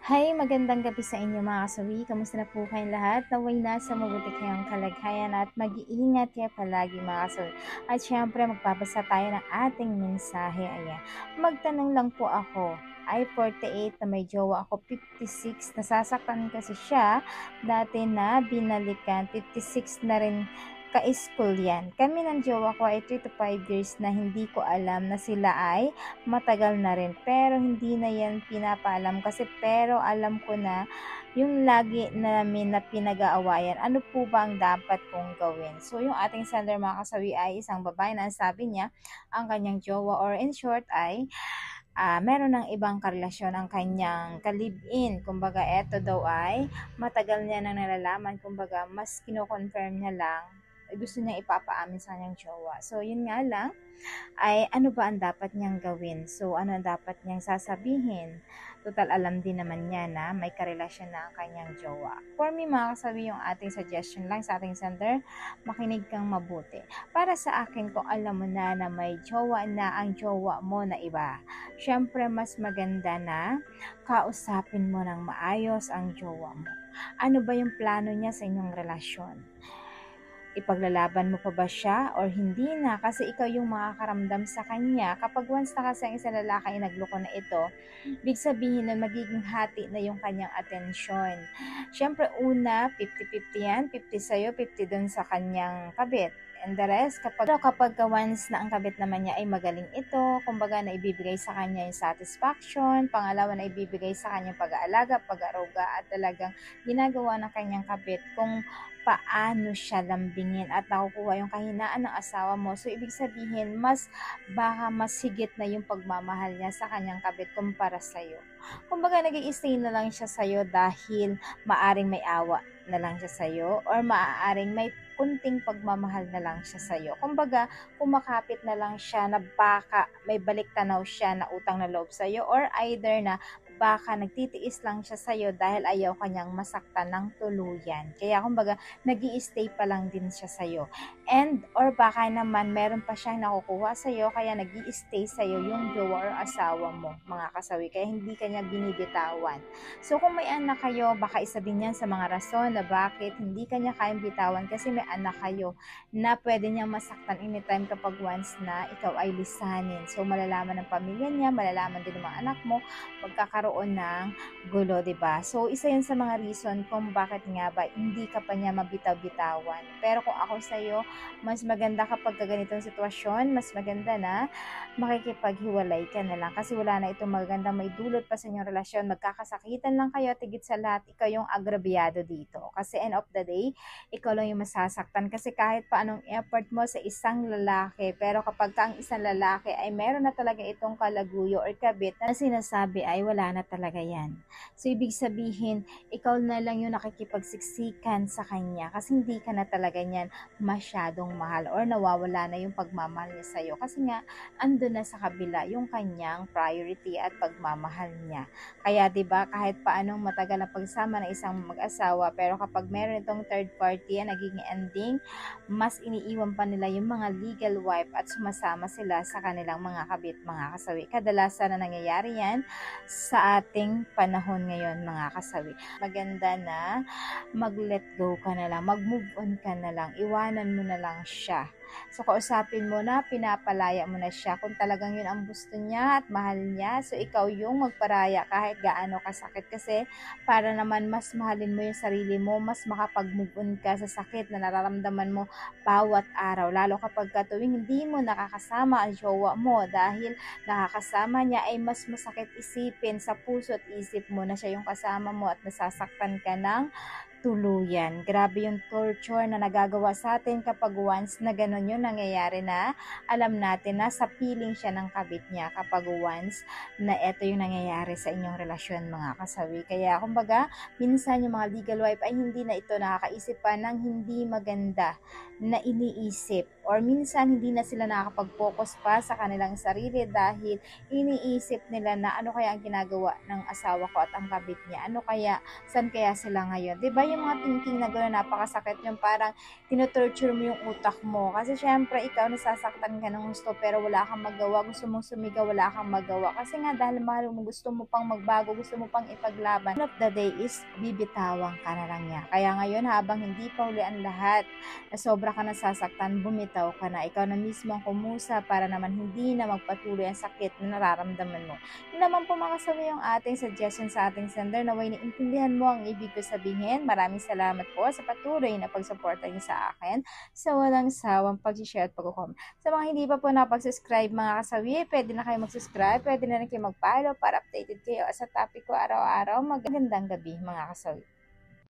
Hi, magandang gabi sa inyo mga kasawi. Kamusta na po kayong lahat? Naway nasa mabuti kayong kalagayan at mag-iingat kayo palagi mga kasawi. At syempre magbabasa tayo ng ating mensahe. Ayan. Magtanong lang po ako. Ay 48 na may jowa ako 56. Nasasaktan kasi siya dati na binalikan 56 na rin ka-school yan. Kami ng jowa ko ay 3 to 5 years na hindi ko alam na sila ay matagal na rin. Pero hindi na yan pinapaalam kasi pero alam ko na yung lagi namin na pinag-aawayan. Ano po ba ang dapat kong gawin? So yung ating sender mga kasawi ay isang babae na sabi niya ang kanyang jowa or in short ay meron ng ibang karelasyon ang kanyang kalibin. Kumbaga, eto daw ay matagal niya nang nalalaman. Kumbaga, mas kino-confirm niya lang gusto niya ipapaamin sa kanyang jowa. So, yun nga lang, ay ano ba ang dapat niyang gawin? So, ano ang dapat niyang sasabihin? Total, alam din naman niya na may karelasyon na ang kanyang jowa. For me, mga kasabi, yung ating suggestion lang sa ating sender, makinig kang mabuti. Para sa akin, kung alam mo na may jowa na ang jowa mo na iba, syempre mas maganda na kausapin mo ng maayos ang jowa mo. Ano ba yung plano niya sa inyong relasyon? Ipaglalaban mo pa ba siya or hindi na kasi ikaw yung makakaramdam sa kanya. Kapag once na kasi ang isang lalaki ay nagloko na ito, big sabihin na magiging hati na yung kanyang atensyon. Siyempre una, 50-50 yan, 50 sa'yo, 50 dun sa kanyang kabit. And the rest, kapag once na ang kabit naman niya ay magaling ito, kumbaga na ibibigay sa kanya yung satisfaction, pangalawa na ibibigay sa kanya pag-aalaga, pag-aruga, at talagang ginagawa ng kanyang kabit kung paano siya lambingin at nakukuha yung kahinaan ng asawa mo. So, ibig sabihin, baka mas higit na yung pagmamahal niya sa kanyang kabit kumpara sa'yo. Kumbaga, nag-i-stay na lang siya sa'yo dahil maaring may awa na lang siya sa'yo or maaaring may kunting pagmamahal na lang siya sa'yo. Kumbaga, kumakapit na lang siya na baka may balik tanaw siya na utang na loob sa'yo or either na baka nagtitiis lang siya sa'yo dahil ayaw kanyang masaktan ng tuluyan. Kaya kumbaga, nag-i-stay pa lang din siya sa'yo. And, or baka naman, meron pa siyang nakukuha sa'yo, kaya nag-i-stay sa'yo yung jowa or asawa mo, mga kasawi. Kaya hindi kanya binibitawan. So, kung may anak kayo, baka isa din yan sa mga rason na bakit hindi kanya kayang bitawan kasi may anak kayo na pwede niyang masaktan anytime kapag once na ikaw ay lisanin. So, malalaman ng pamilya niya, malalaman din ng mga anak mo, magkakaroon ng gulo, 'di ba? So, isa 'yan sa mga reason kung bakit nga ba hindi ka pa niya mabitaw-bitawan. Pero kung ako sa iyo, mas maganda kapag ganitong sitwasyon, mas maganda na makikipaghiwalay ka na lang kasi wala na itong magandang may dulot pa sa inyong relasyon. Magkakasakitan lang kayo at higit sa lahat, ikaw yung agrabyado dito. Kasi end of the day, ikaw lang yung masasaktan kasi kahit pa anong effort mo sa isang lalaki, pero kapag ang isang lalaki ay meron na talaga itong kalaguyo or kabit na sinasabi ay wala na talaga yan. So, ibig sabihin, ikaw na lang yung nakikipagsiksikan sa kanya kasi hindi ka na talaga niyan masyadong mahal or nawawala na yung pagmamahal niya sa'yo kasi nga, ando na sa kabila yung kanyang priority at pagmamahal niya. Kaya 'di ba kahit paanong matagal na pagsama ng isang mag-asawa pero kapag meron itong third party yan nagiging ending, mas iniiwan pa nila yung mga legal wife at sumasama sila sa kanilang mga kabit, mga kasawi. Kadalasan na nangyayari yan sa ating panahon ngayon, mga kasawi. Maganda na mag-let go ka na lang, mag-move on ka na lang, iwanan mo na lang siya. So, kausapin mo na, pinapalaya mo na siya kung talagang yun ang gusto niya at mahal niya. So, ikaw yung magparaya kahit gaano kasakit kasi para naman mas mahalin mo yung sarili mo, mas makapag-move on ka sa sakit na nararamdaman mo bawat araw. Lalo kapag tuwing hindi mo nakakasama ang jowa mo dahil nakakasama niya ay mas masakit isipin sa puso at isip mo na siya yung kasama mo at nasasaktan ka ng tuluyan. Grabe yung torture na nagagawa sa atin kapag once na gano'n yung nangyayari na alam natin na sa piling siya ng kabit niya kapag once na eto yung nangyayari sa inyong relasyon, mga kasawi. Kaya kumbaga, minsan yung mga legal wife ay hindi na ito nakakaisip pa ng hindi maganda na iniisip or minsan hindi na sila nakakapag-focus pa sa kanilang sarili dahil iniisip nila na ano kaya ang ginagawa ng asawa ko at ang kabit niya, ano kaya, saan kaya sila ngayon, 'di ba? yung mga thinking na gano'n, napakasakit yung parang tino-torture mo yung utak mo. Kasi syempre ikaw nasasaktan ka ng gusto pero wala kang magawa, gusto mong sumigaw, wala kang magawa. Kasi nga dahil mahal mo, gusto mo pang magbago, gusto mo pang ipaglaban. End of the day is bibitawan ka na lang niya. Kaya ngayon habang hindi pa uli ang lahat, na sobra ka nasasaktan, bumitaw ka na. Ikaw na mismo ang kumusa para naman hindi na magpatuloy ang sakit na nararamdaman mo. Yun naman po mga kasawi yung ating suggestion sa ating sender. Naway naintindihan mo ang ibig ko sabihin. Maraming salamat po sa patuloy na pagsuporta niyo sa akin sa walang sawang pag-share at pag-comment. Sa mga hindi pa po nakapag-subscribe mga kasawi, pwede na kayo mag-subscribe, pwede na rin kayo mag-follow para updated kayo sa topic ko araw-araw. Magandang gabi mga kasawi.